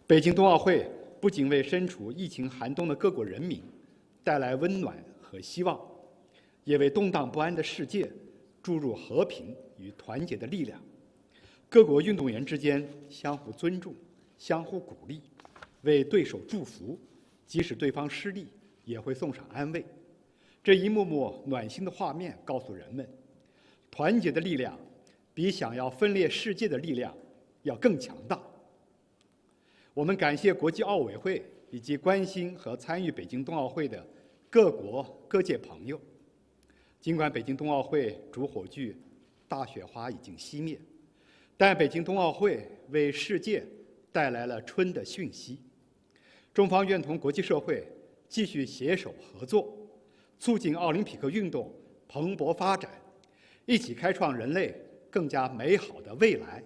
北京冬奥会不仅为身处疫情寒冬的各国人民带来温暖和希望，也为动荡不安的世界注入和平与团结的力量。各国运动员之间相互尊重、相互鼓励，为对手祝福，即使对方失利，也会送上安慰。这一幕幕暖心的画面告诉人们，团结的力量比想要分裂世界的力量要更强大。我们感谢国际奥委会以及关心和参与北京冬奥会的各国各界朋友。尽管北京冬奥会主火炬大雪花已经熄灭，但北京冬奥会为世界带来了春的讯息。中方愿同国际社会继续携手合作，促进奥林匹克运动蓬勃发展，一起开创人类更加美好的未来。